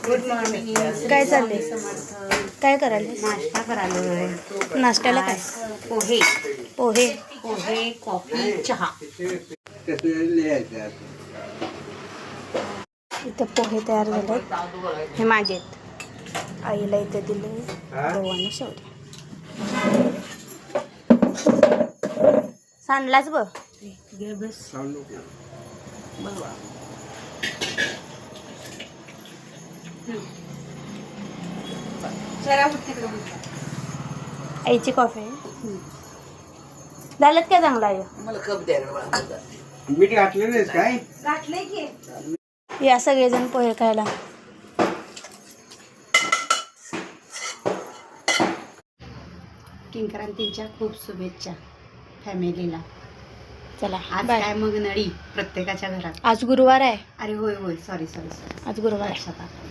Good morning. काय चाललंय? काय करायला? नाश्ता करायला. नाश्त्याला काय? पोहे पोहे. पोहे कॉफी चहा. इथं पोहे तयार झालेत. हे माझे आहेत. आईला इथे दिले गहू आणि शेवटी. सांडलाच बघ. आईची कॉफी आहे. झालं काय चांगलं आहे? मला कप द्या. मीठ घातलं नाहीस काय? गाठले की या सगळेजण पोहे खायला. किंक्रांतीच्या खूप शुभेच्छा फॅमिलीला. चला आज बाय. काय मग नळी प्रत्येकाच्या घरात. आज गुरुवार आहे. अरे होय होय, सॉरी आज गुरुवार आहे. लक्षात आलं.